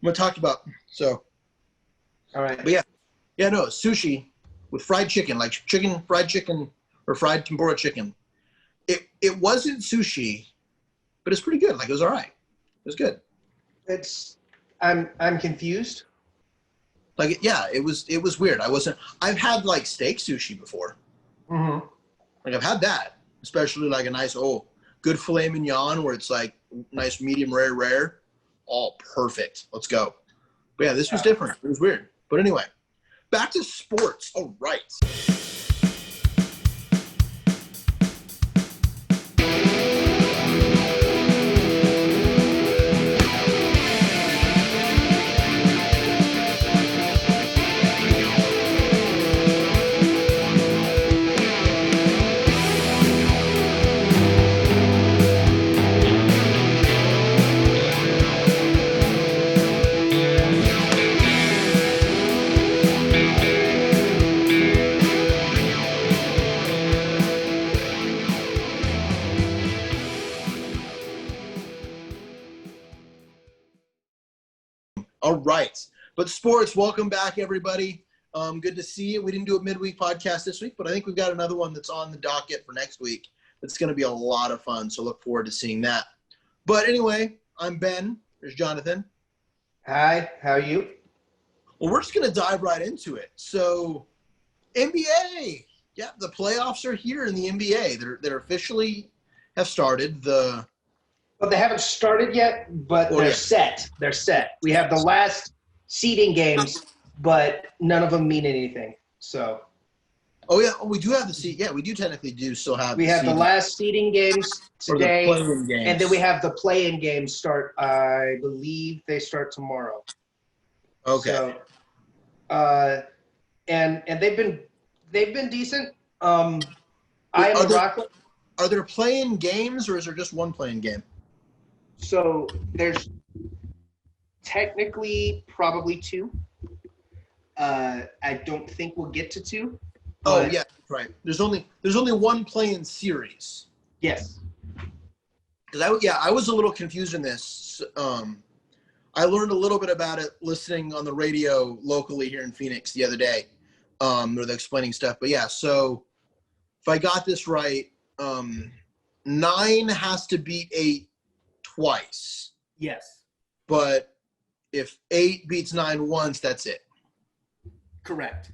going to talk about. So, All right. but no, sushi with fried chicken, like fried chicken or fried tempura chicken. It wasn't sushi, but it's pretty good. Like it was all right. It was good. I'm confused. Like it was weird. I've had like steak sushi before. Mm-hmm. Like I've had that, especially like a nice good filet mignon where it's like nice medium rare. All perfect. Let's go. But yeah, this was different. It was weird. But anyway, back to sports. All right. All right. But sports, welcome back, everybody. Good to see you. We didn't do a midweek podcast this week, but I think we've got another one that's on the docket for next week. It's going to be a lot of fun, so look forward to seeing that. But anyway, I'm Ben. There's Jonathan. Hi, how are you? Well, we're just going to dive right into it. So, NBA. Yeah, the playoffs are here in the NBA. They're officially have started. Well, they haven't started yet, but they're set. They're set. We have the last seeding games, but none of them mean anything. So. Oh yeah, we do have the seed. Yeah, we do technically still have. We have the last seeding games today, and then we have the play-in games start. I believe they start tomorrow. Okay. So, and they've been decent. Are there play-in games, or is there just one play-in game? So there's technically probably two. I don't think we'll get to two. Oh yeah, right. There's only one play-in series. Yes. Because I was a little confused in this. I learned a little bit about it listening on the radio locally here in Phoenix the other day, where they're explaining stuff. But yeah, so if I got this right, 9 has to beat 8 twice. Yes. But if 8 beats 9 once, that's it. Correct.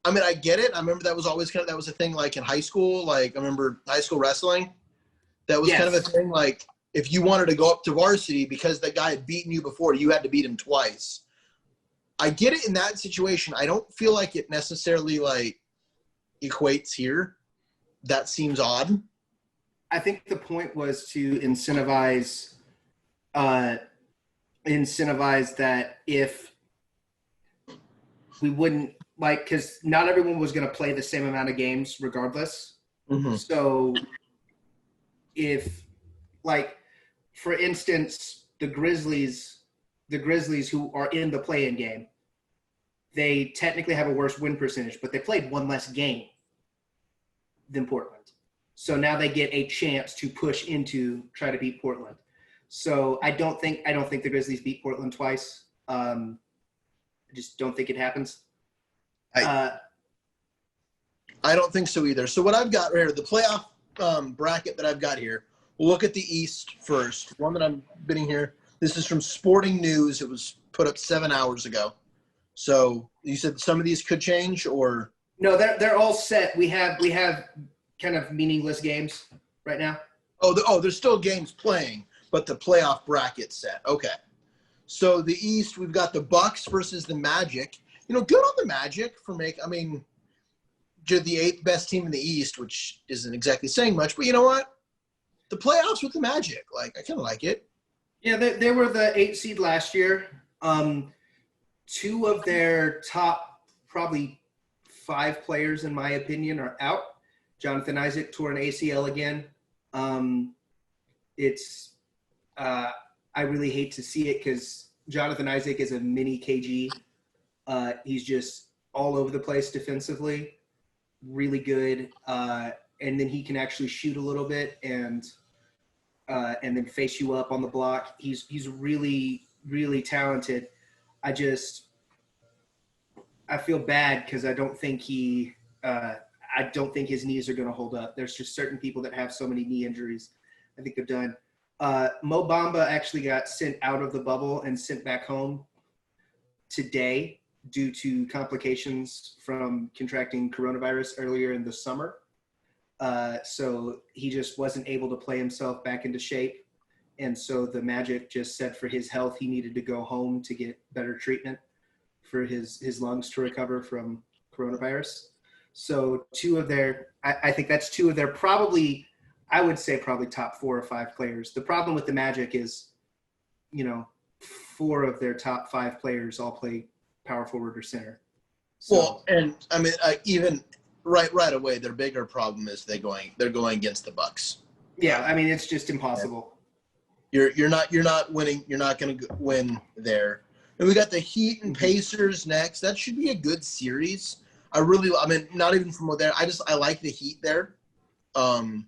I mean, I get it. I remember that was always that was a thing like in high school. Like I remember high school wrestling. That was kind of a thing like if you wanted to go up to varsity because that guy had beaten you before, you had to beat him twice. I get it in that situation. I don't feel like it necessarily like equates here. That seems odd. I think the point was to incentivize that if we wouldn't because not everyone was going to play the same amount of games regardless. Mm-hmm. So if for instance, the Grizzlies who are in the play-in game, they technically have a worse win percentage, but they played one less game than Portland. So now they get a chance to push into try to beat Portland. So I don't think the Grizzlies beat Portland twice. I just don't think it happens. I don't think so either. So what I've got right here, the playoff bracket that I've got here, we'll look at the East first. One that I'm bidding here. This is from Sporting News. It was put up 7 hours ago. So you said some of these could change, or no? They're all set. We have kind of meaningless games right now. There's still games playing, but the playoff bracket's set. Okay. So the East, we've got the Bucks versus the Magic. Good on the Magic for the 8th best team in the East, which isn't exactly saying much, but you know what? The playoffs with the Magic, I kind of like it. Yeah, they were the 8th seed last year. 2 of their top probably 5 players, in my opinion, are out. Jonathan Isaac tore an ACL again. I really hate to see it because Jonathan Isaac is a mini KG. He's just all over the place defensively, really good. And then he can actually shoot a little bit. And and then face you up on the block. He's really, really talented. I feel bad because I don't think his knees are going to hold up. There's just certain people that have so many knee injuries. I think they're done. Mo Bamba actually got sent out of the bubble and sent back home today due to complications from contracting coronavirus earlier in the summer. So he just wasn't able to play himself back into shape. And so the Magic just said for his health, he needed to go home to get better treatment for his lungs to recover from coronavirus. So I think that's two of their probably top 4 or 5 players. The problem with the Magic is, 4 of their top 5 players all play power forward or center. So, well, and I mean, even right away, their bigger problem is they're going against the Bucks. Yeah, I mean, it's just impossible. You're not winning. You're not going to win there. And we got the Heat and Pacers next. That should be a good series. Not even from there. I like the Heat there. I'm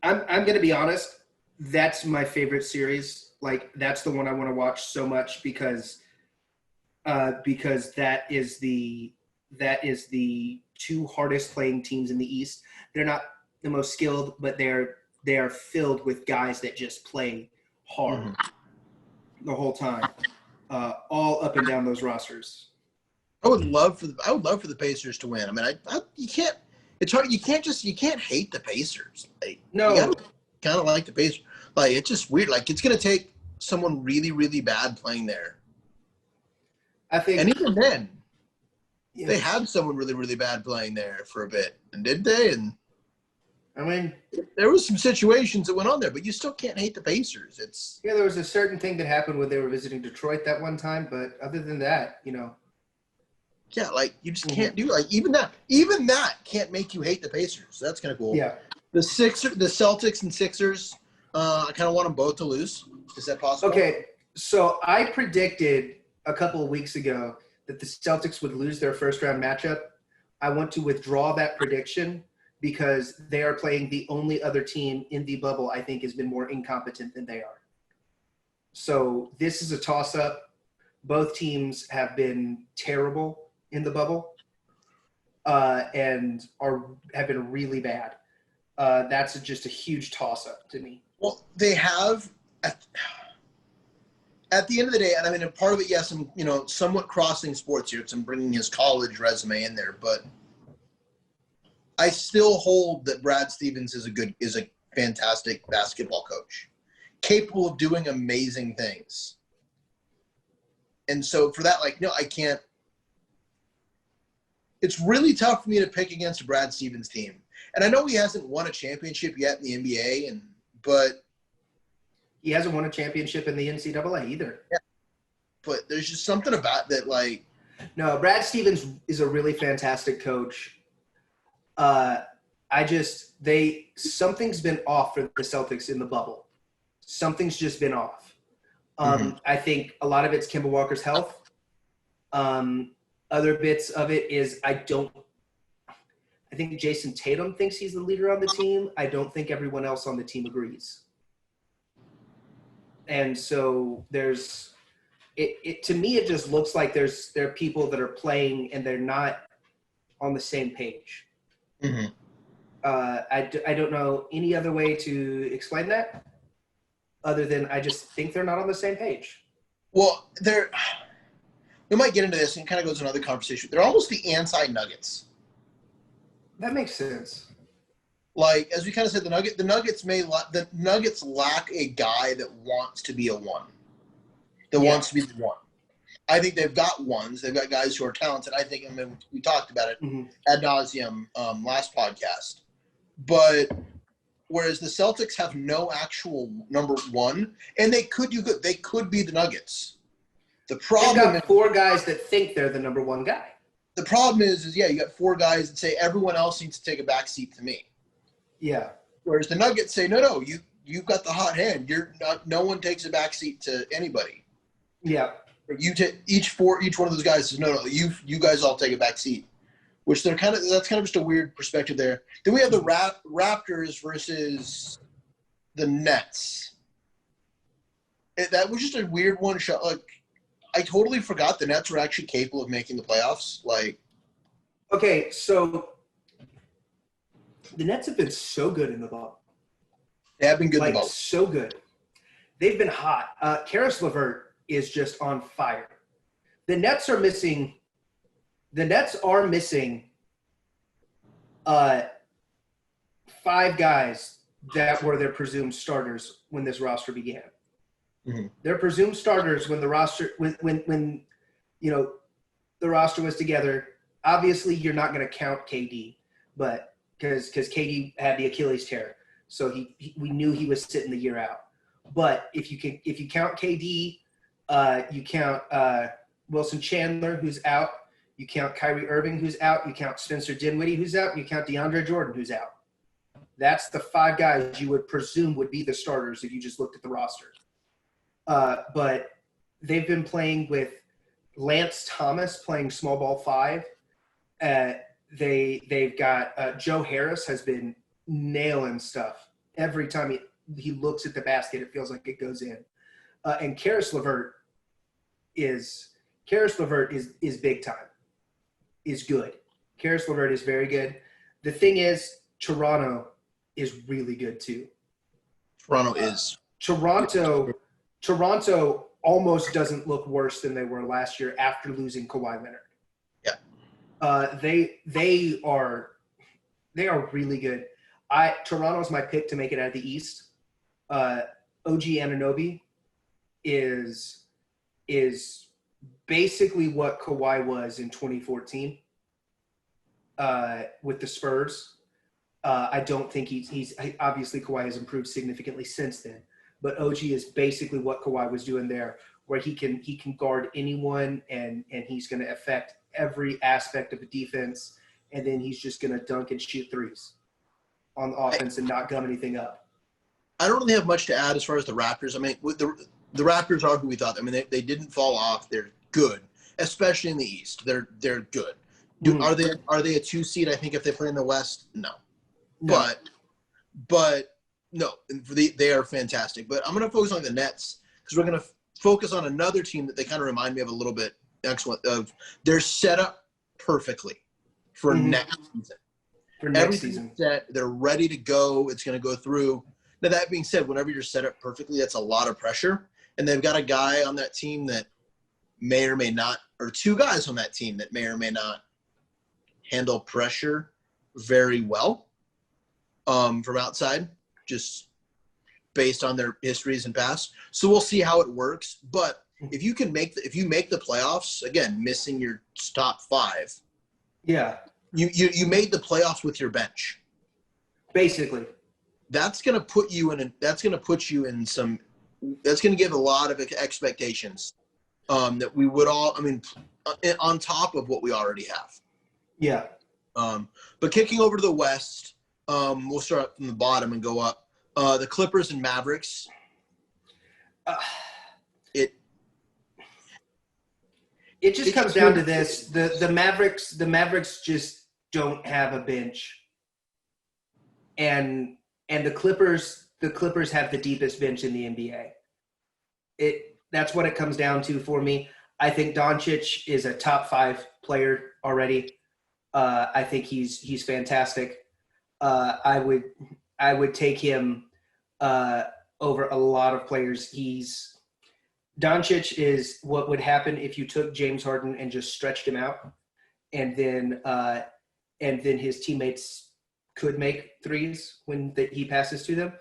going to be honest. That's my favorite series. Like, that's the one I want to watch so much because that is the 2 hardest playing teams in the East. They're not the most skilled, but they are filled with guys that just play hard the whole time, all up and down those rosters. I would love for the Pacers to win. I mean, you can't. It's hard. You can't hate the Pacers. Like, no, you gotta kind of like the Pacers. Like, it's just weird. Like, it's gonna take someone really, really bad playing there. I think, and even then, they had someone really, really bad playing there for a bit, and did they? And I mean, there was some situations that went on there, but you still can't hate the Pacers. There was a certain thing that happened when they were visiting Detroit that one time, but other than that, Yeah, like, you just can't do, like, even that can't make you hate the Pacers. That's kind of cool. Yeah. The Celtics and Sixers, I kind of want them both to lose. Is that possible? Okay, so I predicted a couple of weeks ago that the Celtics would lose their first-round matchup. I want to withdraw that prediction because they are playing the only other team in the bubble I think has been more incompetent than they are. So this is a toss-up. Both teams have been terrible in the bubble and have been really bad. That's just a huge toss-up to me. Well, they have at the end of the day, and I mean, part of it, yes, I'm somewhat crossing sports here because I'm bringing his college resume in there, but I still hold that Brad Stevens is a fantastic basketball coach, capable of doing amazing things. And so for that, I can't. It's really tough for me to pick against a Brad Stevens team, and I know he hasn't won a championship yet in the NBA, but he hasn't won a championship in the NCAA either. Yeah, but there's just something about that, like. No, Brad Stevens is a really fantastic coach. Something's been off for the Celtics in the bubble. Something's just been off. I think a lot of it's Kemba Walker's health. Other bits of it is I think Jason Tatum thinks he's the leader on the team. I don't think everyone else on the team agrees. And so to me, it just looks like there are people that are playing and they're not on the same page. Mm-hmm. I don't know any other way to explain that other than I just think they're not on the same page. Well, we might get into this and it kind of goes to another conversation. They're almost the anti-Nuggets. That makes sense. Like, as we kind of said, the Nuggets lack a guy that wants to be a one. Wants to be the one. I think they've got ones. They've got guys who are talented. I think, we talked about it ad nauseum last podcast. But whereas the Celtics have no actual number one, and they could do good. They could be the Nuggets. The problem They've got 4 guys that think they're the number one guy. The problem is you got 4 guys that say everyone else needs to take a back seat to me. Yeah. Whereas the Nuggets say, no, you've got the hot hand. No one takes a back seat to anybody. Yeah. Each one of those guys says, no, you guys all take a back seat. Which that's kind of just a weird perspective there. Then we have the Raptors versus the Nets. That was just a weird one shot. Like, I totally forgot the Nets were actually capable of making the playoffs. Like, okay, so the Nets have been so good in the bubble. they have been good in Like, the bubble. so good. They've been hot. Karis LeVert is just on fire. The Nets are missing five guys that were their presumed starters when this roster began. Mm-hmm. Their presumed starters when the roster when you know the roster was together. Obviously, you're not going to count KD, but because KD had the Achilles tear, so we knew he was sitting the year out. But if you count KD, you count Wilson Chandler, who's out. You count Kyrie Irving, who's out. You count Spencer Dinwiddie, who's out. You count DeAndre Jordan, who's out. That's the five guys you would presume would be the starters if you just looked at the roster. But they've been playing with Lance Thomas playing small ball 5. They've got Joe Harris has been nailing stuff. Every time he looks at the basket, it feels like it goes in. And Karis LeVert is big time. Is good. Karis LeVert is very good. The thing is, Toronto is really good too. Toronto almost doesn't look worse than they were last year after losing Kawhi Leonard. Yeah. They are really good. Toronto's my pick to make it out of the East. OG Anunoby is basically what Kawhi was in 2014 with the Spurs. I don't think he's obviously Kawhi has improved significantly since then, but OG is basically what Kawhi was doing there, where he can guard anyone and he's going to affect every aspect of the defense, and then he's just going to dunk and shoot threes on the offense and not gum anything up. I don't really have much to add as far as the Raptors. I mean, the Raptors are who we thought. I mean, they didn't fall off. They're good, especially in the East. They're good. Are they a 2 seed? I think if they play in the West, no. But no, they are fantastic. But I'm going to focus on the Nets because we're going to focus on another team that they kind of remind me of a little bit. Excellent. They're set up perfectly for next season. Everything's set. They're ready to go. It's going to go through. Now, that being said, whenever you're set up perfectly, that's a lot of pressure. And they've got a guy on that team that may or may not, or two guys on that team that may or may not handle pressure very well from outside, just based on their histories and past. So we'll see how it works. But if you make the playoffs, again, missing your top 5, yeah, you made the playoffs with your bench. Basically. That's going to put you in some – that's going to give a lot of expectations that we would all – I mean, on top of what we already have. Yeah. But kicking over to the West, we'll start from the bottom and go up. The Clippers and Mavericks. It just comes down to this. The Mavericks just don't have a bench. And the Clippers have the deepest bench in the NBA. That's what it comes down to for me. I think Doncic is a top 5 player already. I think he's fantastic. I would take him over a lot of players. Doncic is what would happen if you took James Harden and just stretched him out, and then his teammates could make threes when he passes to them.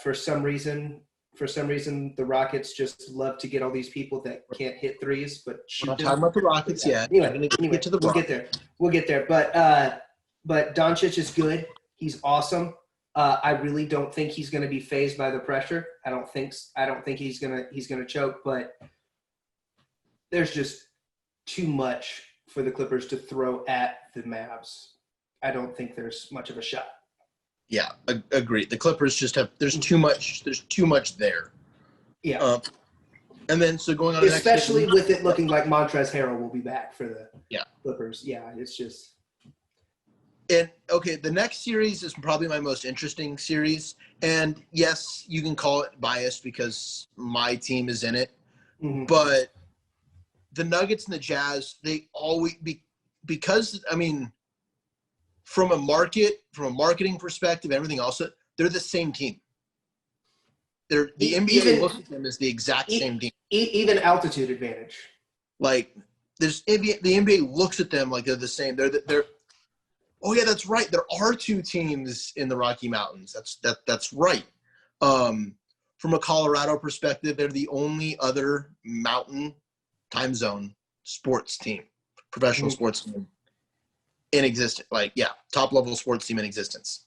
For some reason, the Rockets just love to get all these people that can't hit threes, but shoot them. We're not talking about the Rockets yet. Anyway, we'll get there. But Doncic is good. He's awesome. I really don't think he's going to be fazed by the pressure. I don't think he's going to choke, but there's just too much for the Clippers to throw at the Mavs. I don't think there's much of a shot. Yeah, agreed. The Clippers just have there's too much there. Yeah. And then so going on, especially with it looking like Montrezl Harrell will be back for the Clippers. Yeah, it's just And okay, the next series is probably my most interesting series. And yes, you can call it biased because my team is in it. Mm-hmm. But the Nuggets and the Jazz, they always because I mean, from a marketing perspective, everything else, they're the same team. The NBA looks at them as the exact same team. Even altitude advantage. Like the NBA looks at them like they're the same. They're oh yeah, that's right. There are two teams in the Rocky Mountains. That's right. From a Colorado perspective, they're the only other mountain time zone sports team, professional sports team in existence. Like, yeah, top level sports team in existence.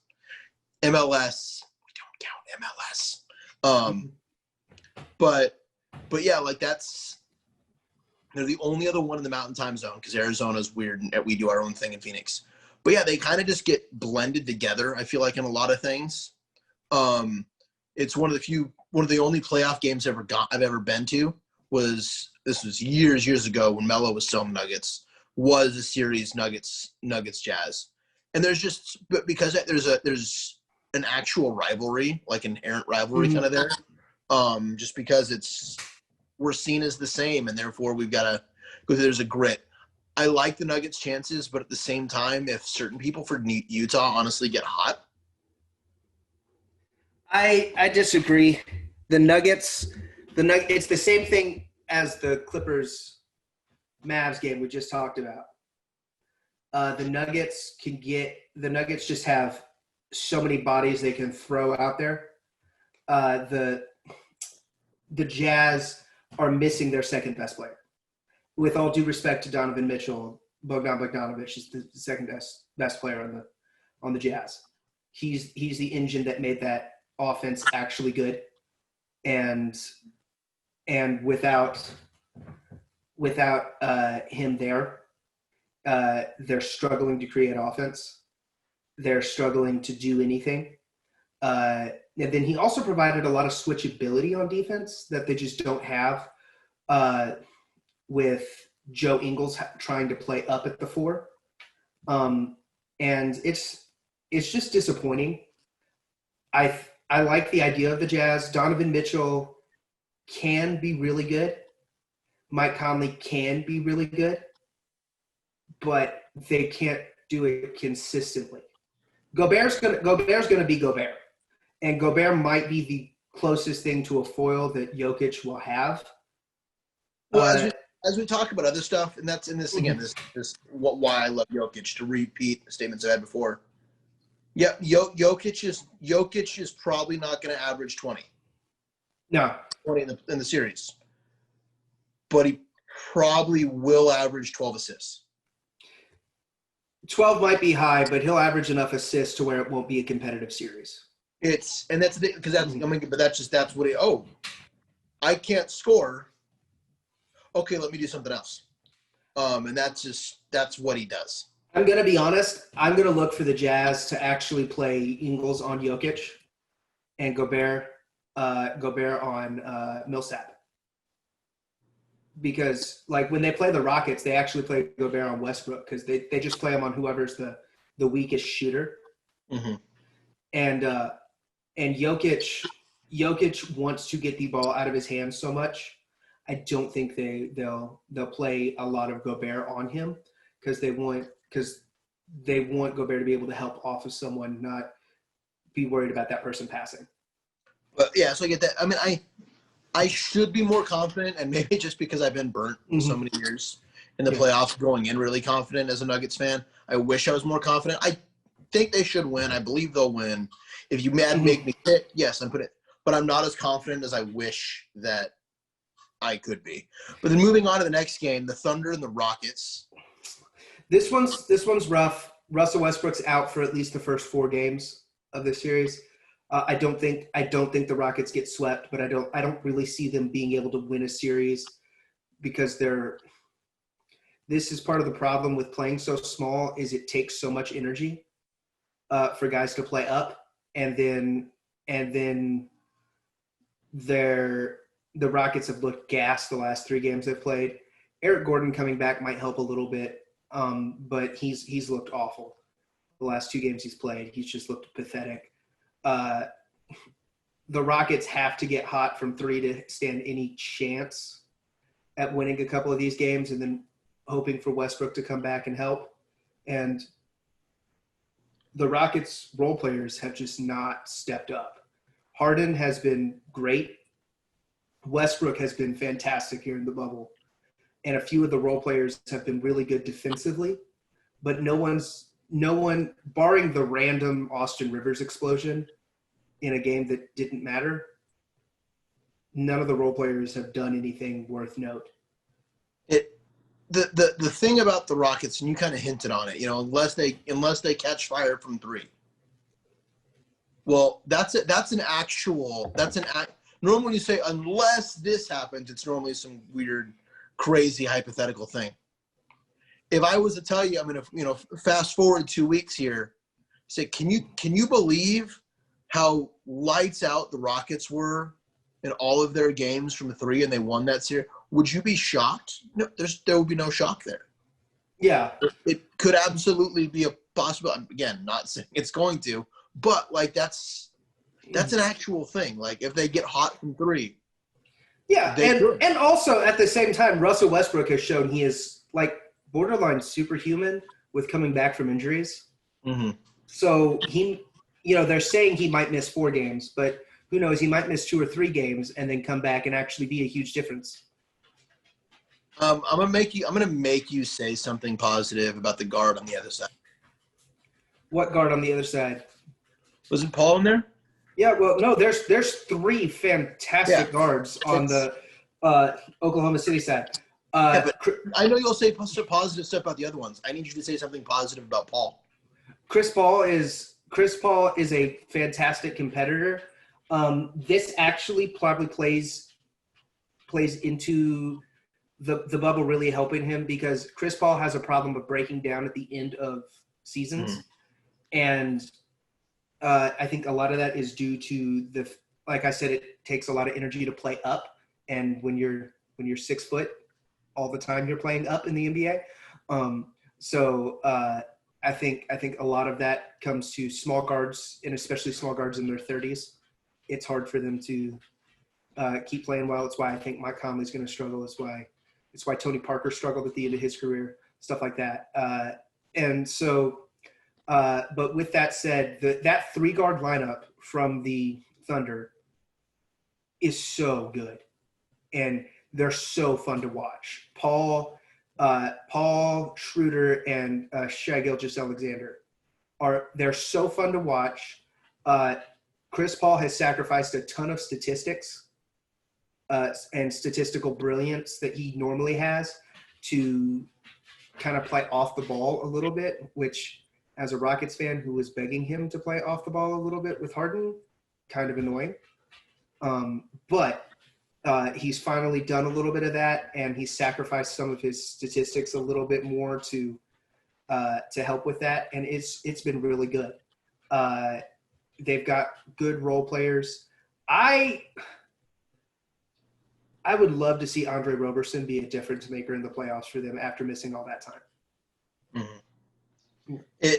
MLS, we don't count MLS. But yeah, like they're the only other one in the mountain time zone because Arizona's weird and we do our own thing in Phoenix. But yeah, they kind of just get blended together. I feel like in a lot of things. It's one of the only playoff games I've ever been to. This was years ago when Melo was still in Nuggets. Was a series Nuggets Jazz, and because there's an actual rivalry, like an inherent rivalry kind of there. Just because we're seen as the same, and therefore we've got to go. There's a grit. I like the Nuggets' chances, but at the same time, if certain people for Utah honestly get hot, I disagree. The Nuggets, it's the same thing as the Clippers Mavs game we just talked about. The Nuggets just have so many bodies they can throw out there. The Jazz are missing their second best player. With all due respect to Donovan Mitchell, Bogdan Bogdanovic is the second best player on the Jazz. He's the engine that made that offense actually good, and without him there, they're struggling to create offense. They're struggling to do anything. And then he also provided a lot of switchability on defense that they just don't have with Joe Ingles trying to play up at the 4. And it's just disappointing. I like the idea of the Jazz. Donovan Mitchell can be really good. Mike Conley can be really good, but they can't do it consistently. Gobert's gonna be Gobert, and Gobert might be the closest thing to a foil that Jokic will have. Well, as we talk about other stuff, and that's in this again, this why I love Jokic, to repeat the statements I had before. Yeah, Jokic is probably not going to average 20. No. 20 in the series. But he probably will average 12 assists. 12 might be high, but he'll average enough assists to where it won't be a competitive series. That's what I can't score. Okay, let me do something else. And that's what he does. I'm going to be honest. I'm going to look for the Jazz to actually play Ingles on Jokic and Gobert on Millsap. Because, like, when they play the Rockets, they actually play Gobert on Westbrook because they just play him on whoever's the weakest shooter. Mm-hmm. And Jokic wants to get the ball out of his hands so much. I don't think they'll play a lot of Gobert on him because they want Gobert to be able to help off of someone, not be worried about that person passing. But yeah, so I get that. I mean, I should be more confident, and maybe just because I've been burnt so many years in the playoffs, going in really confident as a Nuggets fan. I wish I was more confident. I think they should win. I believe they'll win. If you make me pick, yes, but I'm not as confident as I wish that I could be. But then moving on to the next game, the Thunder and the Rockets. This one's rough. Russell Westbrook's out for at least the first 4 games of this series. I don't think the Rockets get swept, but I don't really see them being able to win a series because this is part of the problem with playing so small is it takes so much energy for guys to play up, and then the Rockets have looked gassed the last 3 games they've played. Eric Gordon coming back might help a little bit, but he's looked awful. the last 2 games he's played. He's just looked pathetic. The Rockets have to get hot from 3 to stand any chance at winning a couple of these games, and then hoping for Westbrook to come back and help. And the Rockets role players have just not stepped up. Harden has been great. Westbrook has been fantastic here in the bubble. And a few of the role players have been really good defensively, but no one, barring the random Austin Rivers explosion in a game that didn't matter, none of the role players have done anything worth note. The thing about the Rockets, and you kind of hinted on it, unless they catch fire from 3. Well, normally when you say unless this happens, it's normally some weird, crazy hypothetical thing. If I was to tell you, I'm gonna fast forward 2 weeks here, say, can you believe how lights out the Rockets were in all of their games from 3 and they won that series? Would you be shocked? No, there would be no shock there. Yeah. It could absolutely be a possibility. Again, not saying it's going to, but that's an actual thing. Like if they get hot from 3. Yeah, and also at the same time, Russell Westbrook has shown he is like borderline superhuman with coming back from injuries. Mm-hmm. So they're saying he might miss 4 games, but who knows? He might miss 2 or 3 games and then come back and actually be a huge difference. I'm gonna make you say something positive about the guard on the other side. What guard on the other side? Wasn't Paul in there? Yeah, well, no, there's 3 fantastic guards on the Oklahoma City side. But I know you'll say positive stuff about the other ones. I need you to say something positive about Paul. Chris Paul is a fantastic competitor. This actually probably plays into the bubble really helping him, because Chris Paul has a problem of breaking down at the end of seasons. And I think a lot of that is due to like I said, it takes a lot of energy to play up. And when you're 6 foot all the time, you're playing up in the NBA. I think a lot of that comes to small guards, and especially small guards in their 30s. It's hard for them to keep playing well. It's why I think Mike Conley's going to struggle. It's why Tony Parker struggled at the end of his career, stuff like that. But with that said, that 3-guard lineup from the Thunder is so good, and they're so fun to watch. Paul Schroeder and Shai Gilgeous-Alexander they're so fun to watch. Chris Paul has sacrificed a ton of statistics and statistical brilliance that he normally has to kind of play off the ball a little bit, which, as a Rockets fan who was begging him to play off the ball a little bit with Harden, kind of annoying. But he's finally done a little bit of that, and he's sacrificed some of his statistics a little bit more to help with that, and it's been really good. They've got good role players. I would love to see Andre Roberson be a difference maker in the playoffs for them after missing all that time. Mm-hmm.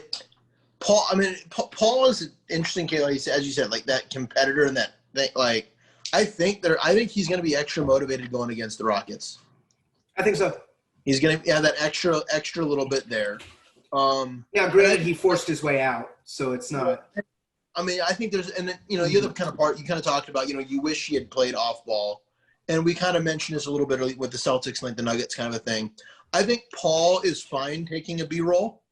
Paul is an interesting case, like as you said, like that competitor and that thing. Like, I think he's going to be extra motivated going against the Rockets. I think so. He's going to have that extra little bit there. Granted, he forced his way out, so it's not. I think there's, and then, the other kind of part you kind of talked about, you wish he had played off ball. And we kind of mentioned this a little bit with the Celtics, like the Nuggets kind of a thing. I think Paul is fine taking a B-roll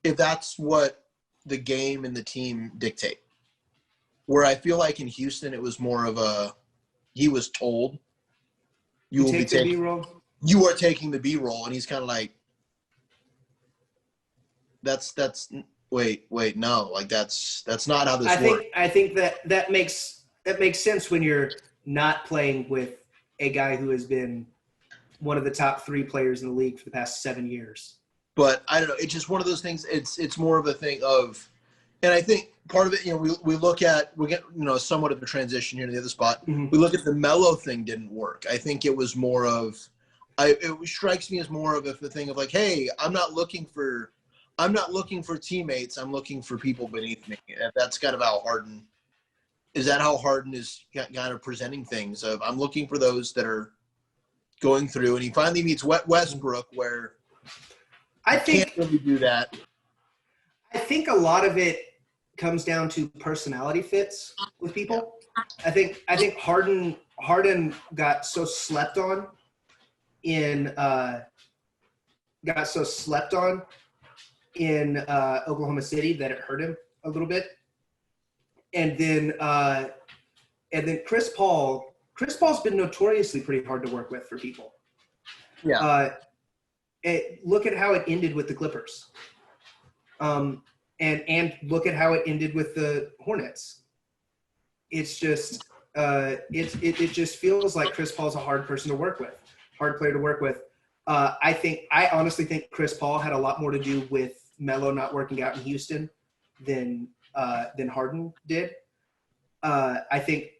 if that's what the game and the team dictate. Where I feel like in Houston, it was more of he was told, you will be taking B-roll. You are taking the B-roll, and he's kind of like, wait, no, like that's not how this works. I think that makes sense when you're not playing with a guy who has been one of the top 3 players in the league for the past 7 years. But I don't know. It's just one of those things. It's more of a thing of, and I think part of it, we get somewhat of a transition here to the other spot. Mm-hmm. We look at the Melo thing didn't work. I think it was more of, it strikes me as more of the thing of like, hey, I'm not looking for I'm not looking for teammates. I'm looking for people beneath me. And that's kind of how Harden is. That how Harden is kind of presenting things. Of I'm looking for those that are going through, and he finally meets Westbrook, where I can't really do that. I think a lot of it comes down to personality fits with people. I think Harden got so slept on in Oklahoma City that it hurt him a little bit. And then Chris Paul's been notoriously pretty hard to work with for people. Yeah. Look at how it ended with the Clippers. And look at how it ended with the Hornets. It's just it just feels like Chris Paul's a hard person to work with, hard player to work with. I honestly think Chris Paul had a lot more to do with Melo not working out in Houston than Harden did. I think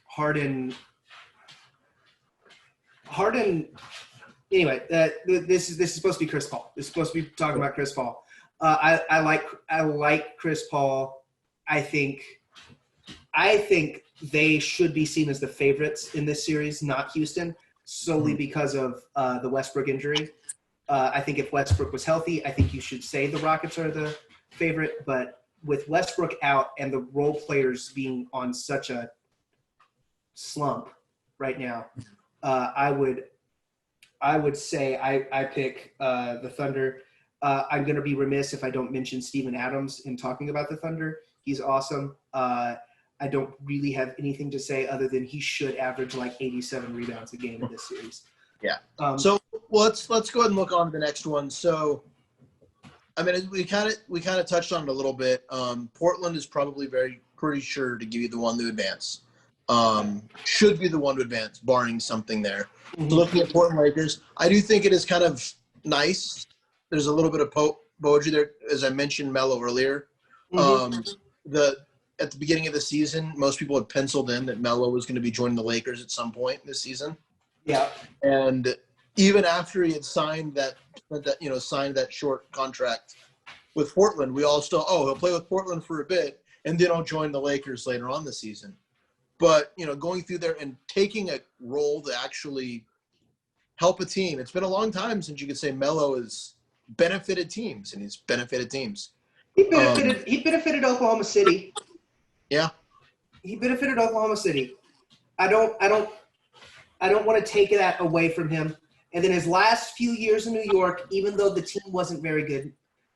Harden. Anyway, this is supposed to be Chris Paul. This is supposed to be talking about Chris Paul. I like Chris Paul. I think they should be seen as the favorites in this series, not Houston, solely because of the Westbrook injury. I think if Westbrook was healthy, I think you should say the Rockets are the favorite. But with Westbrook out and the role players being on such a slump right now, I would say I pick the Thunder. I'm going to be remiss if I don't mention Steven Adams in talking about the Thunder. He's awesome. I don't really have anything to say other than he should average like 87 rebounds a game in this series. Yeah. So let's go ahead and look on to the next one. So, I mean, we kind of touched on it a little bit. Portland is probably pretty sure to give you the one to advance. Should be the one to advance, barring something there. Mm-hmm. So looking at Portland Lakers, I do think it is kind of nice. There's a little bit of poetry there, as I mentioned Melo earlier. Mm-hmm. At the beginning of the season, most people had penciled in that Melo was going to be joining the Lakers at some point this season. Yeah. And even after he had signed that short contract with Portland, we all still, he'll play with Portland for a bit, and then he'll join the Lakers later on this season. But, going through there and taking a role to actually help a team. It's been a long time since you could say Melo has benefited teams, and he's benefited teams. He benefited Oklahoma City. Yeah. He benefited Oklahoma City. I don't want to take that away from him. And then his last few years in New York, even though the team wasn't very good,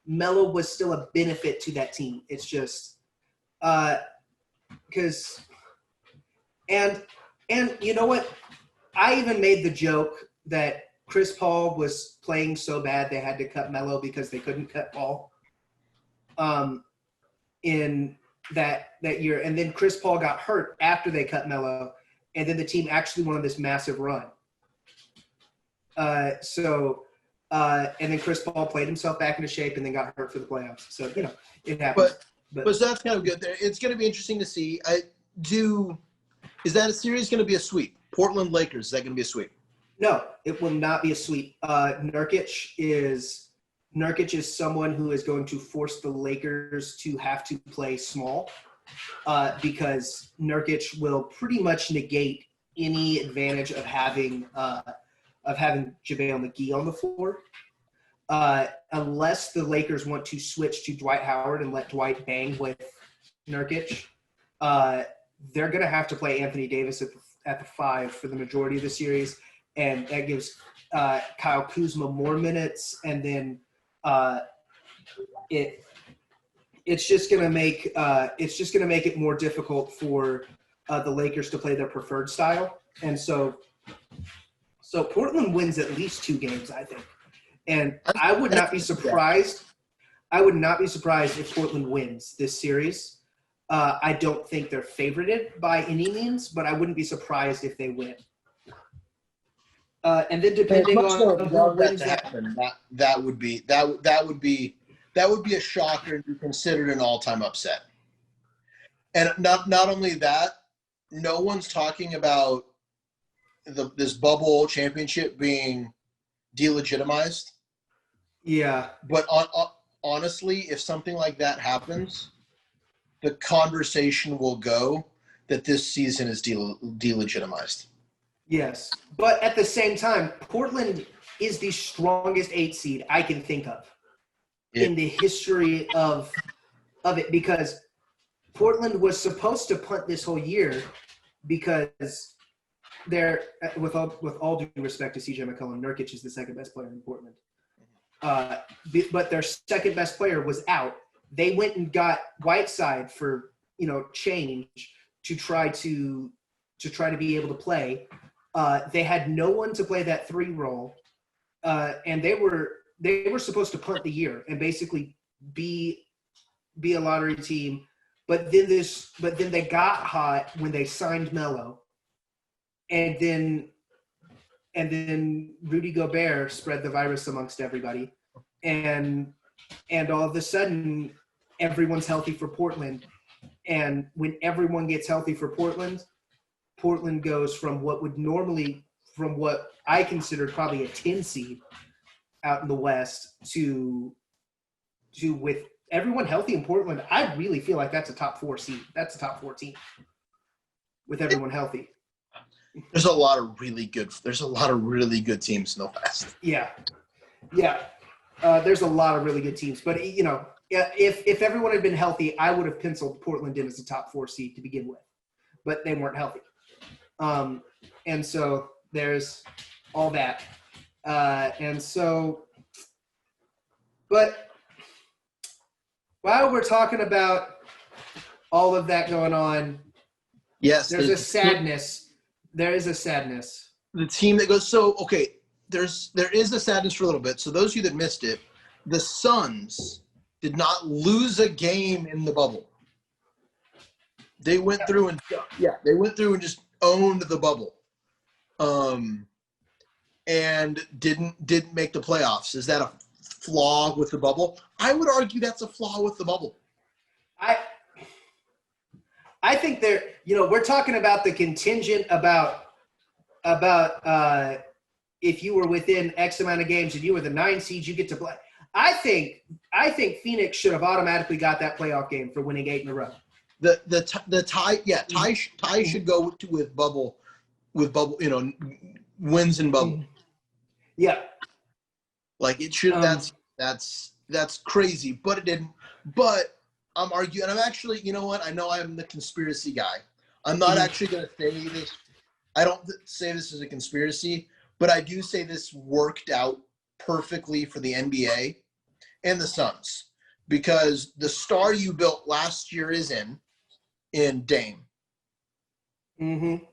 Melo was still a benefit to that team. It's just because and you know what? I even made the joke that Chris Paul was playing so bad they had to cut Melo because they couldn't cut Paul in that year. And then Chris Paul got hurt after they cut Melo, and then the team actually won this massive run. And then Chris Paul played himself back into shape and then got hurt for the playoffs. So, it happens. But so that's kind of good there. It's going to be interesting to see. Is that a series going to be a sweep? Portland Lakers, is that going to be a sweep? No, it will not be a sweep. Nurkic is someone who is going to force the Lakers to have to play small because Nurkic will pretty much negate any advantage of having JaVale McGee on the floor. Unless the Lakers want to switch to Dwight Howard and let Dwight bang with Nurkic, they're going to have to play Anthony Davis at the 5 for the majority of the series, and that gives Kyle Kuzma more minutes, and then it's just going to make it more difficult for the Lakers to play their preferred style, and so Portland wins at least 2 games, I think. And I would not be surprised. I would not be surprised if Portland wins this series. I don't think they're favorited by any means, but I wouldn't be surprised if they win. And then depending on who wins that would be a shocker and be considered an all-time upset. And not only that, no one's talking about this bubble championship being delegitimized. Yeah. But honestly, if something like that happens, the conversation will go that this season is delegitimized. Yes. But at the same time, Portland is the strongest 8 seed I can think of in the history of it, because Portland was supposed to punt this whole year because they're, with all due respect to CJ McCollum, Nurkic is the second best player in Portland. But their second best player was out. They went and got Whiteside for, change to try to be able to play. They had no one to play that 3 role, and they were supposed to punt the year and basically be a lottery team. But then they got hot when they signed Melo, and then Rudy Gobert spread the virus amongst everybody, and all of a sudden everyone's healthy for Portland. And when everyone gets healthy for Portland goes from what I considered probably a 10 seed out in the West to with everyone healthy in Portland. I really feel like that's a top 4 seed. That's a top 4 team with everyone healthy. There's a lot of really good teams in the West. Yeah. There's a lot of really good teams, but if everyone had been healthy, I would have penciled Portland in as a top 4 seed to begin with, but they weren't healthy. And so there's all that. But while we're talking about all of that going on, yes, there's a sadness. There is a sadness. The team that goes, there is a sadness for a little bit. So those of you that missed it, the Suns did not lose a game in the bubble. They went through and just owned the bubble. And didn't make the playoffs. Is that a flaw with the bubble? I would argue that's a flaw with the bubble. I think we're talking about the contingent about if you were within X amount of games and you were the 9 seed, you get to play. I think Phoenix should have automatically got that playoff game for winning 8 in a row. The tie should go with bubble, wins in bubble. Yeah. Like it should. That's crazy, but it didn't. But I'm arguing, and I'm actually, you know what? I know I'm the conspiracy guy. I'm not actually going to say this. I don't say this is a conspiracy, but I do say this worked out perfectly for the NBA and the Suns, because the star you built last year is in Dame. Mm-hmm.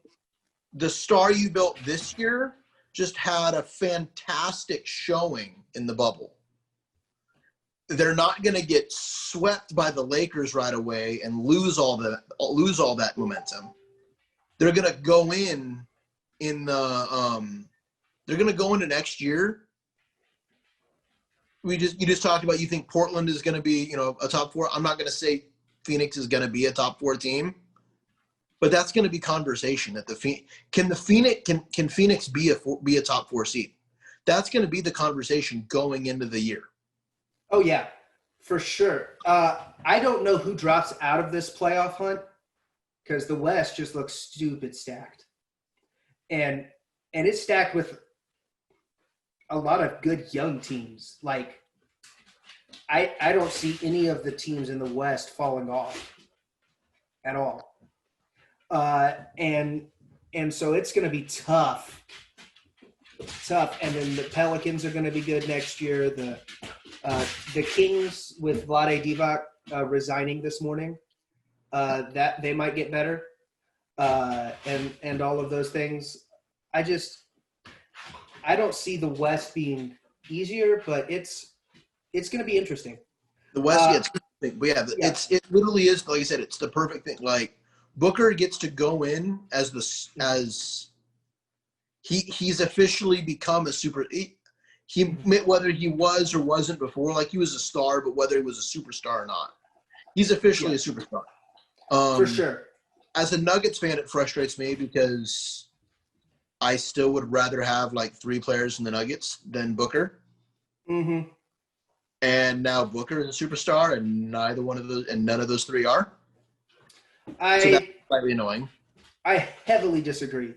The star you built this year just had a fantastic showing in the bubble. They're not going to get swept by the Lakers right away and lose all that momentum. They're going to go in they're going to go into next year. You just talked about, you think Portland is going to be, a top 4. I'm not going to say Phoenix is going to be a top 4 team, but that's going to be conversation at can Phoenix be a top 4 seed? That's going to be the conversation going into the year. Oh yeah, for sure. I don't know who drops out of this playoff hunt, because the West just looks stupid stacked, and it's stacked with a lot of good young teams. Like I don't see any of the teams in the West falling off at all. And so it's going to be tough. And then the Pelicans are going to be good next year. The Kings with Vlade Divac resigning this morning, that they might get better, and all of those things. I don't see the West being easier, but it's going to be interesting. The West gets interesting, but it literally is, like I said, it's the perfect thing. Like Booker gets to go in as he's officially become a super. Whether he was or wasn't before, like he was a star, but whether he was a superstar or not, he's officially a superstar. For sure. As a Nuggets fan, it frustrates me because I still would rather have like 3 players in the Nuggets than Booker. Mm-hmm. and now Booker is a superstar, and none of those three are. So that's slightly annoying. I heavily disagree.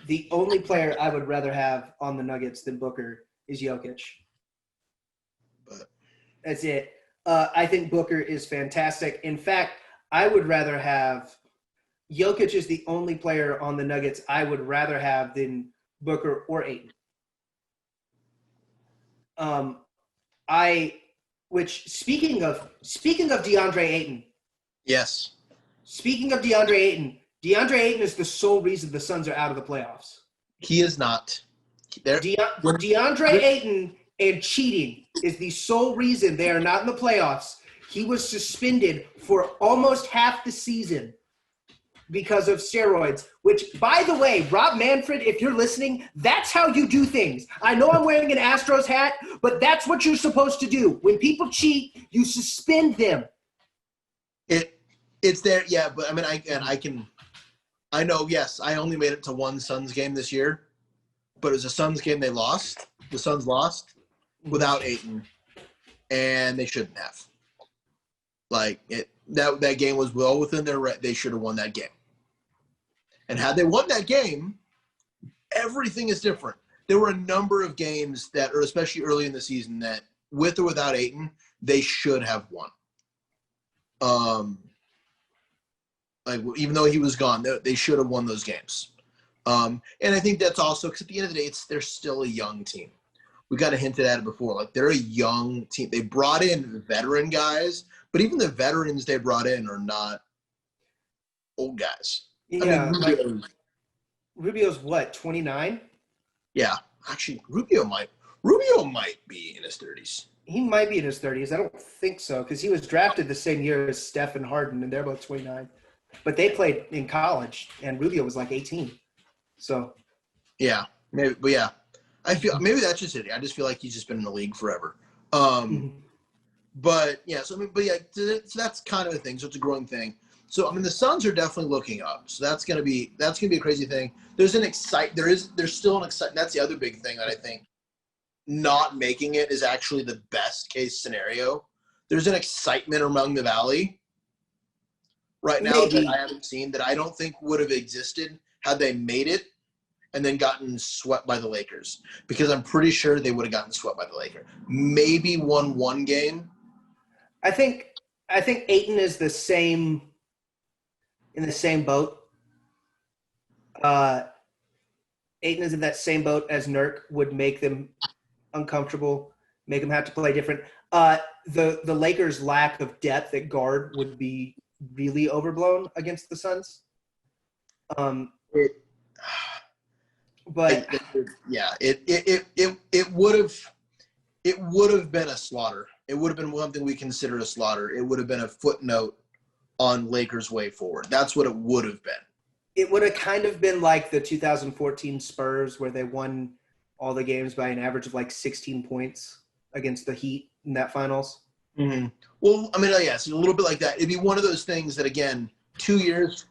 The only player I would rather have on the Nuggets than Booker is Jokic. But that's it. I think Booker is fantastic. In fact, I would rather have Jokic is the only player on the Nuggets I would rather have than Booker or Ayton. Speaking of DeAndre Ayton. Yes. Speaking of DeAndre Ayton is the sole reason the Suns are out of the playoffs. He is not. DeAndre Ayton and cheating is the sole reason they are not in the playoffs. He was suspended for almost half the season because of steroids, which, by the way, Rob Manfred, if you're listening, that's how you do things. I know I'm wearing an Astros hat, but that's what you're supposed to do. When people cheat, you suspend them. It's there, yeah, but I mean, I know, yes, I only made it to one Suns game this year, but it was a Suns game they lost. The Suns lost without Ayton, and they shouldn't have. That game was well within their right. They should have won that game. And had they won that game, everything is different. There were a number of games that, or especially early in the season, that with or without Ayton, they should have won. Even though he was gone, they should have won those games. And I think that's also because at the end of the day, they're still a young team. We kind of hinted at it before. They're a young team. They brought in veteran guys, but even the veterans they brought in are not old guys. Yeah, Rubio's what, 29? Yeah, actually, Rubio might be in his 30s. He might be in his 30s. I don't think so because he was drafted the same year as Steph and Harden, and they're both 29. But they played in college, and Rubio was like 18. So, yeah, maybe, but yeah, I feel maybe that's just it. I just feel like he's just been in the league forever. But yeah, so so that's kind of a thing. So it's a growing thing. So I mean, the Suns are definitely looking up. So that's gonna be a crazy thing. There's still an excitement. That's the other big thing that I think not making it is actually the best case scenario. There's an excitement among the Valley right now that I haven't seen, that I don't think would have existed had they made it and then gotten swept by the Lakers, because I'm pretty sure they would have gotten swept by the Lakers. Maybe won one game. I think Ayton is in the same boat. Ayton is in that same boat as Nurk, would make them uncomfortable, make them have to play different. The Lakers' lack of depth at guard would be really overblown against the Suns. But it would have been a slaughter. It would have been something we consider a slaughter. It would have been a footnote on Lakers' way forward. That's what it would have been. It would have kind of been like the 2014 Spurs, where they won all the games by an average of like 16 points against the Heat in that finals. Mm-hmm. Well, I mean, yes, a little bit like that. It'd be one of those things that, again, 2 years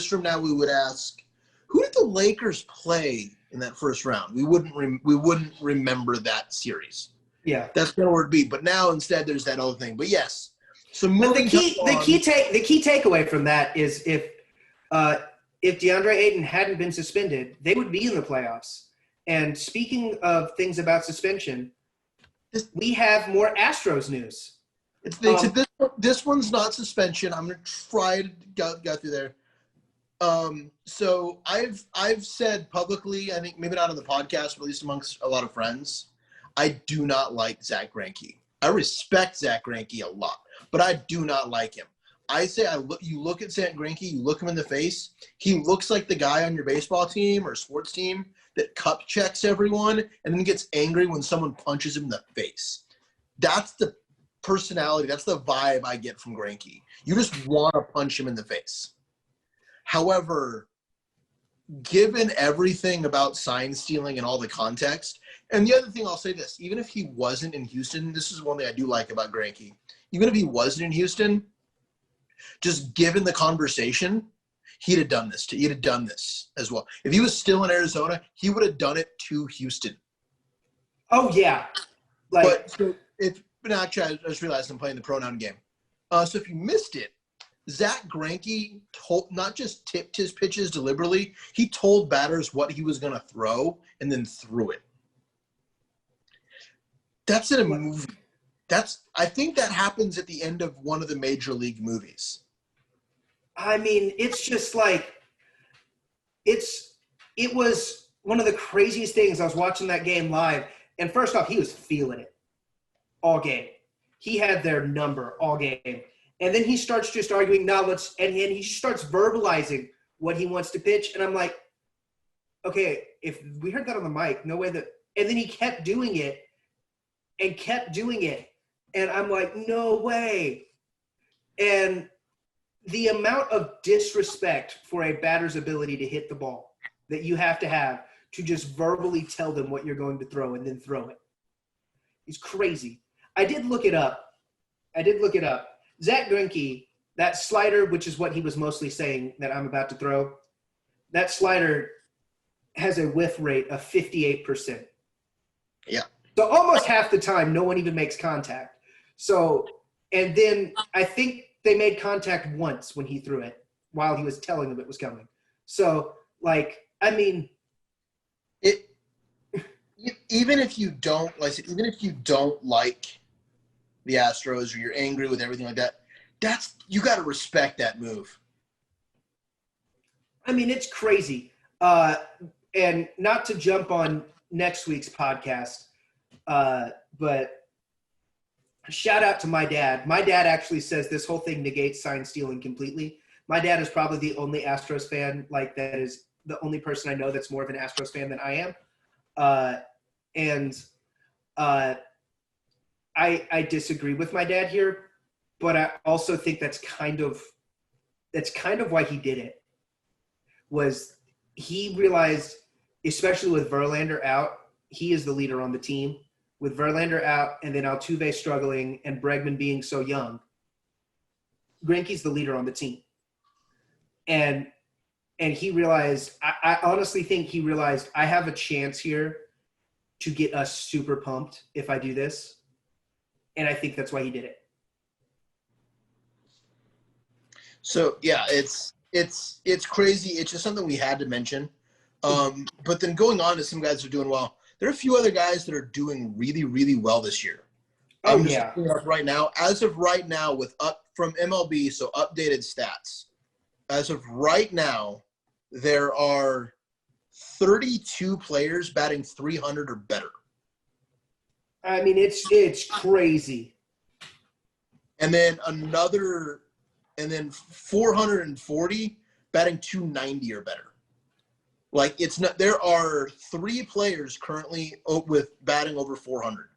from now, we would ask, who did the Lakers play in that first round? We wouldn't remember that series. Yeah, that's kind of where it'd be. But now instead, there's that other thing. But yes, so but the key takeaway from that is if DeAndre Ayton hadn't been suspended, they would be in the playoffs. And speaking of things about suspension, we have more Astros news. This one's not suspension. I'm gonna try to go through there. So I've said publicly, I think maybe not on the podcast, but at least amongst a lot of friends, I do not like Zack Grenkie. I respect Zack Grenkie a lot, but I do not like him. I say you look at Zack Grenkie, you look him in the face, he looks like the guy on your baseball team or sports team that cup checks everyone and then gets angry when someone punches him in the face. That's the personality, that's the vibe I get from Grenkie. You just want to punch him in the face. However, given everything about sign stealing and all the context, and the other thing I'll say this, even if he wasn't in Houston, this is one thing I do like about Grenkie. Even if he wasn't in Houston, just given the conversation, he'd have done this as well. If he was still in Arizona, he would have done it to Houston. Oh yeah. But so if but actually, I just realized I'm playing the pronoun game. So if you missed it, Zack Grenkie not just tipped his pitches deliberately, he told batters what he was going to throw and then threw it. That's in a movie. I think that happens at the end of one of the major league movies. I mean, it's just like it was one of the craziest things. I was watching that game live, and first off, he was feeling it all game. He had their number all game. And then he starts just arguing, and he starts verbalizing what he wants to pitch. And I'm like, okay, if we heard that on the mic, no way that – and then he kept doing it. And I'm like, no way. And the amount of disrespect for a batter's ability to hit the ball that you have to just verbally tell them what you're going to throw and then throw it is crazy. I did look it up. Zack Grenkie, that slider, which is what he was mostly saying that I'm about to throw, that slider has a whiff rate of 58%. Yeah. So almost half the time, no one even makes contact. So, and then I think they made contact once when he threw it while he was telling them it was coming. So, like, I mean, even if you don't like the Astros or you're angry with everything like that, you got to respect that move. I mean, it's crazy. And not to jump on next week's podcast, but shout out to my dad. My dad actually says this whole thing negates sign stealing completely. My dad is probably the only Astros fan, like that is the only person I know that's more of an Astros fan than I am. I disagree with my dad here, but I also think that's kind of why he did it. Was he realized, especially with Verlander out, he is the leader on the team. With Verlander out and then Altuve struggling and Bregman being so young, Grenkie's the leader on the team. And he realized, I honestly think he realized I have a chance here to get us super pumped if I do this. And I think that's why he did it. So yeah, it's crazy. It's just something we had to mention. But then going on to some guys who are doing well. There are a few other guys that are doing really, really well this year. I'm just looking up right now. As of right now, from MLB, so updated stats. As of right now, there are 32 players batting 300 or better. I mean, it's crazy. And then 440 batting 290 or better. Like, it's not. There are 3 players currently with batting over 400.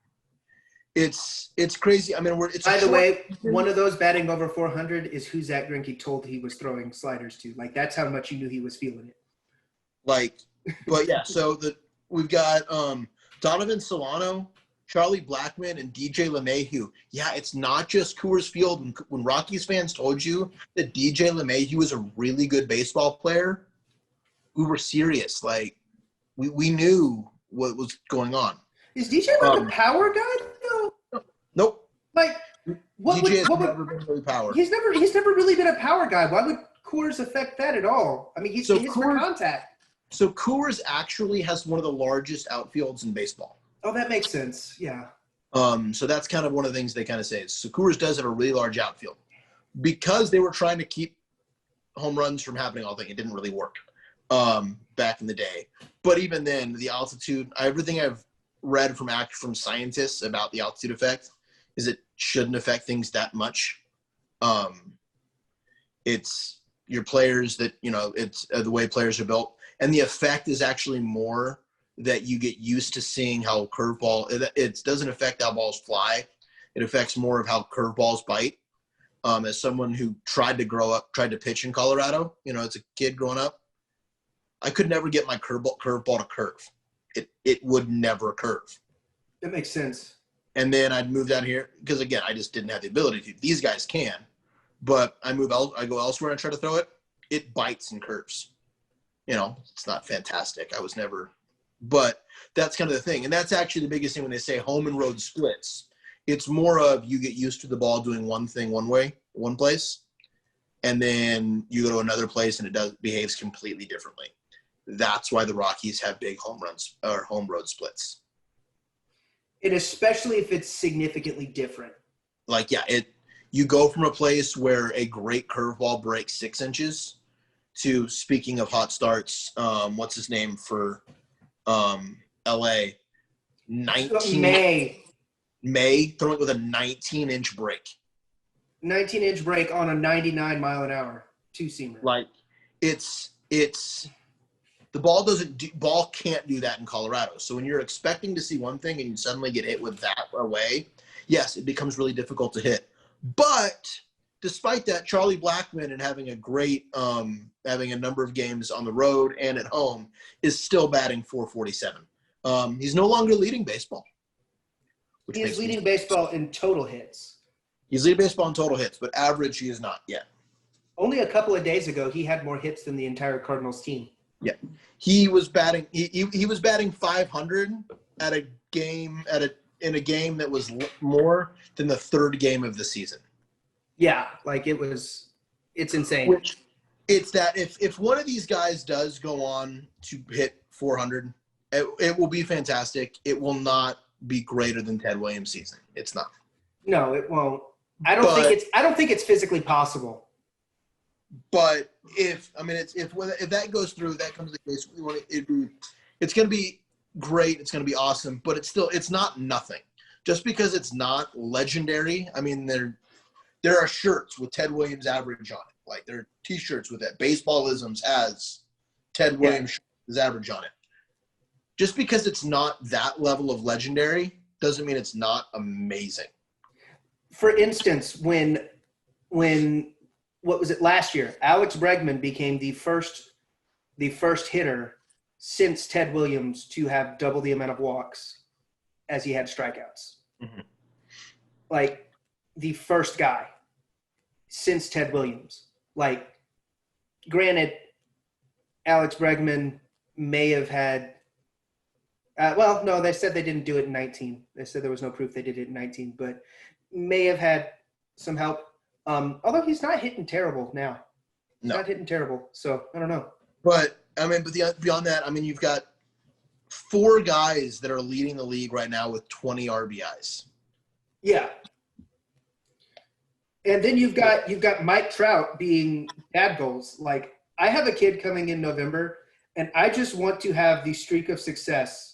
It's crazy. I mean, by the way, one of those batting over 400 is who Zack Grenkie told he was throwing sliders to. Like, that's how much you knew he was feeling it. Like, but yeah. So we've got Donovan Solano, Charlie Blackmon, and DJ LeMahieu. Yeah, it's not just Coors Field. When Rockies fans told you that DJ LeMahieu was a really good baseball player, we were serious. Like, we knew what was going on. Is DJ like a power guy? No. Nope. Like, DJ has never been really power. He's never really been a power guy. Why would Coors affect that at all? I mean, he's for contact. So Coors actually has one of the largest outfields in baseball. Oh, that makes sense. Yeah. So that's kind of one of the things they kind of say. So Coors does have a really large outfield because they were trying to keep home runs from happening all thing. It didn't really work back in the day. But even then, the altitude, everything I've read from scientists about the altitude effect is it shouldn't affect things that much. It's your players that, it's the way players are built. And the effect is actually more that you get used to seeing how curveball, it doesn't affect how balls fly. It affects more of how curveballs bite. As someone who tried to pitch in Colorado, as a kid growing up, I could never get my curveball to curve. It would never curve. That makes sense. And then I'd move down here because, again, I just didn't have the ability to. These guys can. But I go elsewhere and I try to throw it. It bites and curves. It's not fantastic. I was never – but that's kind of the thing. And that's actually the biggest thing when they say home and road splits It's more of you get used to the ball doing one thing one place, and then you go to another place and it behaves completely differently. That's why the Rockies have big home runs or home road splits. And especially if it's significantly different. Like, yeah, you go from a place where a great curveball breaks 6 inches to, speaking of hot starts, what's his name for LA? 19 May throwing it with a 19-inch break. 19-inch break on a 99-mile-an-hour two-seamer. Like, it's the ball can't do that in Colorado. So when you're expecting to see one thing and you suddenly get hit with that away, yes, it becomes really difficult to hit. But despite that, Charlie Blackmon, and having a great having a number of games on the road and at home, is still batting .447. He's no longer leading baseball. He is leading baseball in total hits. He's leading baseball in total hits, but average he is not yet. Only a couple of days ago, he had more hits than the entire Cardinals team. Yeah, he was batting. He was batting .500 in a game that was more than the third game of the season. Yeah, like it's insane. It's that if one of these guys does go on to hit 400, it will be fantastic. It will not be greater than Ted Williams' season. It's not. No, it won't. I don't think it's physically possible. But if that goes through, that comes to the case, it's going to be great. It's going to be awesome. But it's not nothing. Just because it's not legendary. I mean, there are shirts with Ted Williams average on it. Like, there are T-shirts with that. Baseballisms has Ted Williams average on it. Just because it's not that level of legendary doesn't mean it's not amazing. For instance, when what was it last year? Alex Bregman became the first hitter since Ted Williams to have double the amount of walks as he had strikeouts. Mm-hmm. Like, the first guy since Ted Williams. Like, granted, Alex Bregman may have had no, they said they didn't do it in 19. They said there was no proof they did it in 19, but may have had some help. Although he's not hitting terrible now. He's not hitting terrible, so I don't know. But beyond that, you've got 4 guys that are leading the league right now with 20 RBIs. Yeah. And then you've got Mike Trout being dad goals. Like, I have a kid coming in November, and I just want to have the streak of success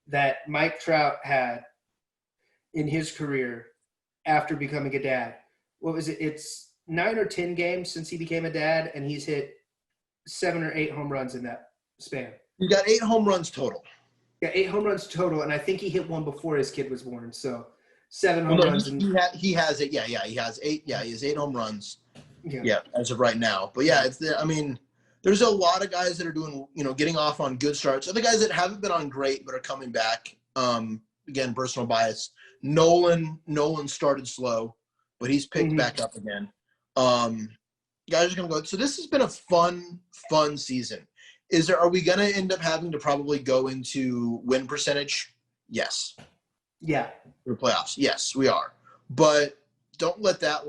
that Mike Trout had in his career after becoming a dad. What was it? It's 9 or 10 games since he became a dad, and he's hit 7 or 8 home runs in that span. You got 8 home runs total. Yeah, 8 home runs total, and I think he hit one before his kid was born. So 7 home runs. He has it. Yeah, he has 8. Yeah, he has 8 home runs. Yeah, as of right now. But yeah, there's a lot of guys that are doing, getting off on good starts. Other guys that haven't been on great but are coming back. Again, personal bias. Nolan started slow, but he's picked back up again. Guys are going to go. So this has been a fun season. Are we going to end up having to probably go into win percentage? Yes. Yeah. For playoffs. Yes, we are. But don't let that,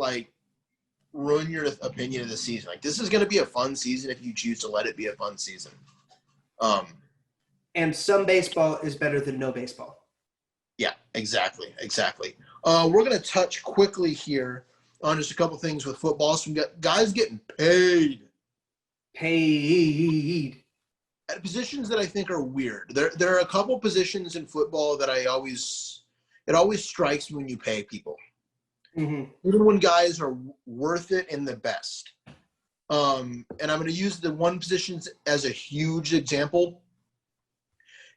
ruin your opinion of the season. Like, this is going to be a fun season if you choose to let it be a fun season. And some baseball is better than no baseball. Yeah, exactly. We're going to touch quickly here on just a couple things with football. So we got guys getting paid at positions that I think are weird. There are a couple positions in football that it always strikes me when you pay people. Mm-hmm. Even when guys are worth it and the best. And I'm going to use the one position as a huge example.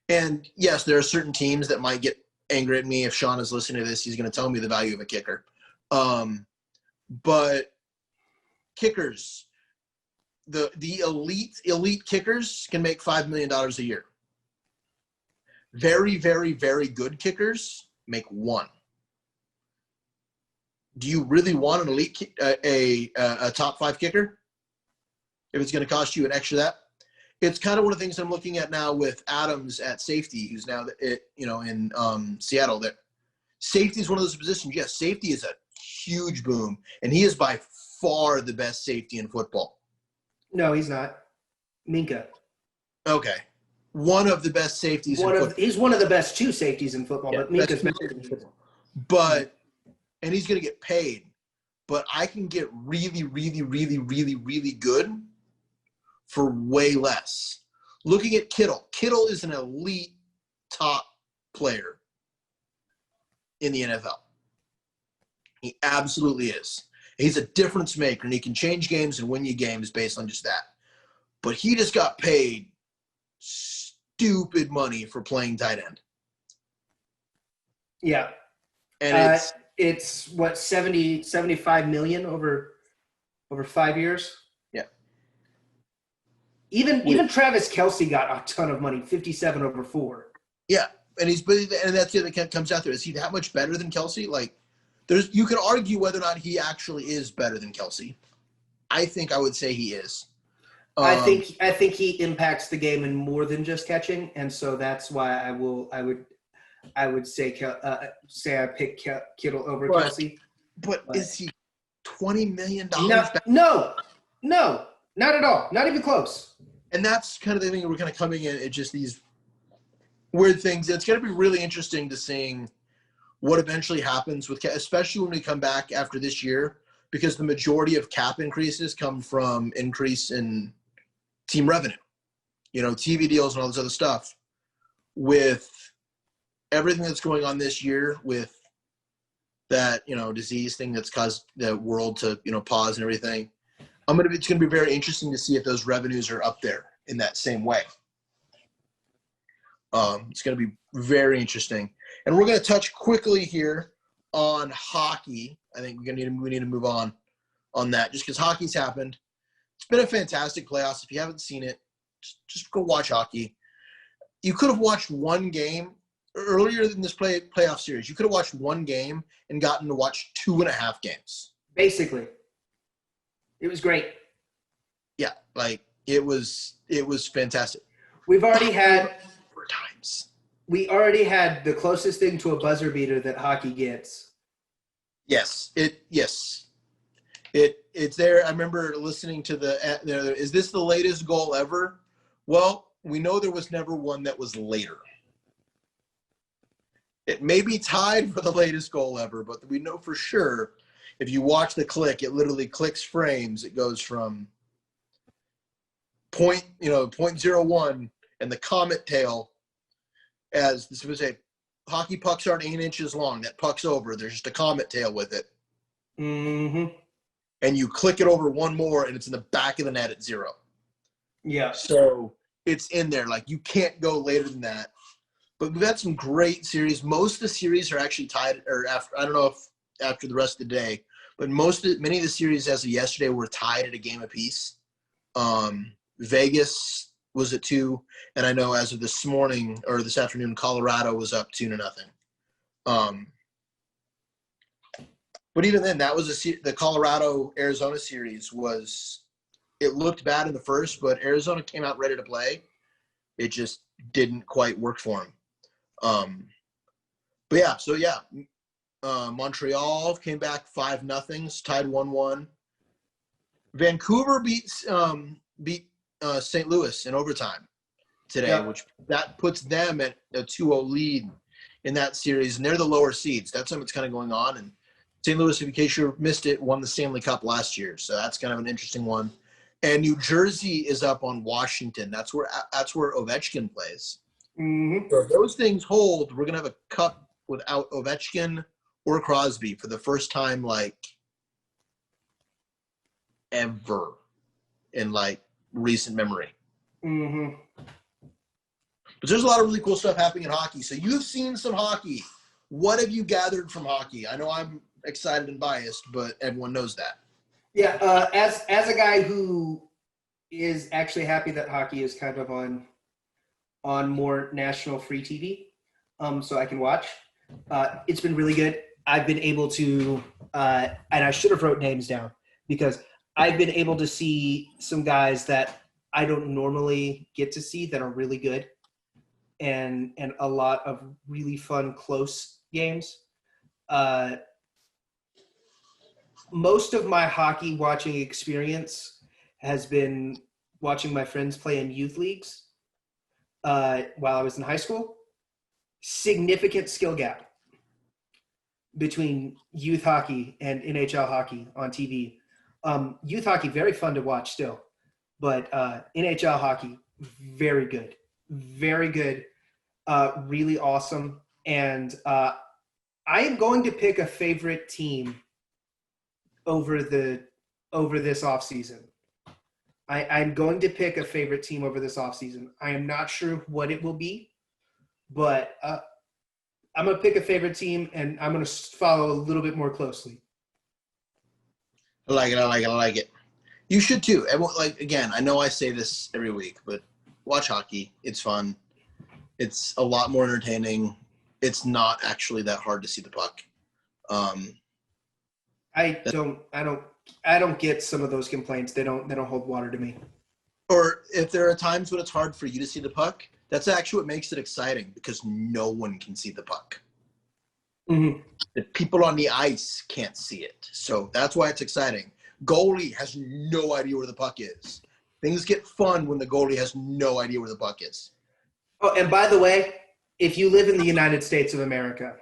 And yes, there are certain teams that might get angry at me. If Sean is listening to this, he's going to tell me the value of a kicker. But kickers, the elite kickers can make $5 million a year. Very, very, very good kickers make $1 million. Do you really want an elite a top 5 kicker? If it's going to cost you an extra that, it's kind of one of the things I'm looking at now with Adams at safety, who's now in Seattle. That Safety is one of those positions. Yes, safety is a huge boom, and he is by far the best safety in football. No, he's not. Minka. Okay. One of the best safeties in football. He's one of the best two safeties in football, but Minka's better in football. But, and he's going to get paid. But I can get really, really, really, really, really good for way less. Looking at Kittle. Kittle is an elite top player in the NFL. He absolutely is. He's a difference maker, and he can change games and win you games based on just that. But he just got paid stupid money for playing tight end. Yeah. And it's what, 75 million over 5 years? Yeah. Even Travis Kelcie got a ton of money, 57 over 4. Yeah. And that's the other that comes out there. Is he that much better than Kelcie? Like, you can argue whether or not he actually is better than Kelcie. I think I would say he is. I think he impacts the game in more than just catching, and so that's why I would say I pick Kittle over Kelcie. But is he $20 million? No, not at all. Not even close. And that's kind of the thing we're kind of coming in. It's just these weird things. It's going to be really interesting to seeing what eventually happens with, especially when we come back after this year, because the majority of cap increases come from increase in team revenue, TV deals and all this other stuff. With everything that's going on this year with that, disease thing that's caused the world to, pause and everything, it's going to be very interesting to see if those revenues are up there in that same way. It's going to be very interesting. And we're going to touch quickly here on hockey. I think we need to move on that just because hockey's happened. It's been a fantastic playoffs. If you haven't seen it, just go watch hockey. You could have watched one game earlier in this playoff series. You could have watched one game and gotten to watch 2.5 games. Basically. It was great. Yeah, like it was fantastic. We've already had times. We already had the closest thing to a buzzer beater that hockey gets. Yes. It's there. I remember listening to is this the latest goal ever? Well, we know there was never one that was later. It may be tied for the latest goal ever, but we know for sure if you watch the click, it literally clicks frames. It goes from point 0.01 and the comet tail, as this would say, hockey pucks aren't 8 inches long. That puck's over. There's just a comet tail with it. Mm-hmm. And you click it over one more, and it's in the back of the net at 0. Yeah. So it's in there. Like, you can't go later than that. But we've had some great series. Most of the series are actually tied, or after, I don't know if after the rest of the day, but many of the series as of yesterday were tied at a game apiece. Vegas was at 2, and I know as of this morning or this afternoon, Colorado was up 2-0. But even then, that was the Colorado-Arizona series it looked bad in the first, but Arizona came out ready to play. It just didn't quite work for them. Montreal came back 5-0, tied 1-1. Vancouver beat St. Louis in overtime today, which that puts them at a 2-0 lead in that series, and they're the lower seeds. That's something that's kind of going on. And St. Louis, in case you missed it, won the Stanley Cup last year, so that's kind of an interesting one. And New Jersey is up on Washington. That's where Ovechkin plays. Mm-hmm. So if those things hold, we're gonna have a cup without Ovechkin or Crosby for the first time ever in recent memory. Mm-hmm. But there's a lot of really cool stuff happening in hockey. So you've seen some hockey. What have you gathered from hockey? I know I'm excited and biased, but everyone knows that. Yeah, as a guy who is actually happy that hockey is kind of on more national free TV, so I can watch. It's been really good. I've been able to, and I should have wrote names down because I've been able to see some guys that I don't normally get to see that are really good, and a lot of really fun close games. Most of my hockey watching experience has been watching my friends play in youth leagues while I was in high school. Significant skill gap between youth hockey and NHL hockey on TV. Youth hockey, very fun to watch still, but NHL hockey, very good, really awesome. And I am going to pick a favorite team over this offseason. I'm going to pick a favorite team over this offseason. I am not sure what it will be, but I'm going to pick a favorite team, and I'm going to follow a little bit more closely. I like it. You should too. Everyone, again, I know I say this every week, but watch hockey. It's fun. It's a lot more entertaining. It's not actually that hard to see the puck. I don't get some of those complaints. They don't hold water to me. Or if there are times when it's hard for you to see the puck, that's actually what makes it exciting, because no one can see the puck. Mm-hmm. The people on the ice can't see it. So that's why it's exciting. Goalie has no idea where the puck is. Things get fun when the goalie has no idea where the puck is. Oh, and by the way, if you live in the United States of America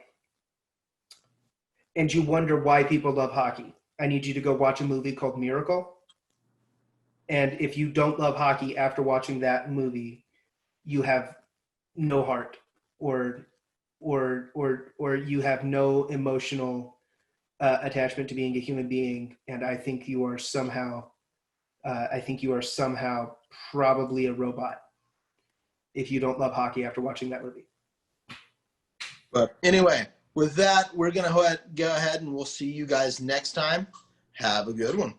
and you wonder why people love hockey, I need you to go watch a movie called Miracle. And if you don't love hockey after watching that movie, you have no heart, or you have no emotional attachment to being a human being. And I think you are somehow probably a robot if you don't love hockey after watching that movie. But anyway, with that, we're going to go ahead and we'll see you guys next time. Have a good one.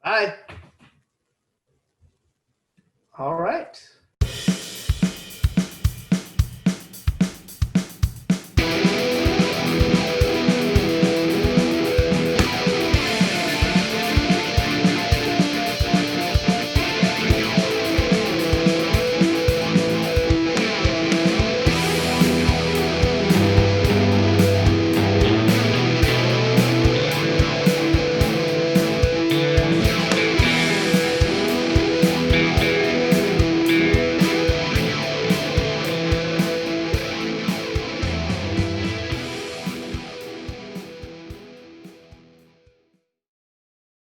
Bye. All right.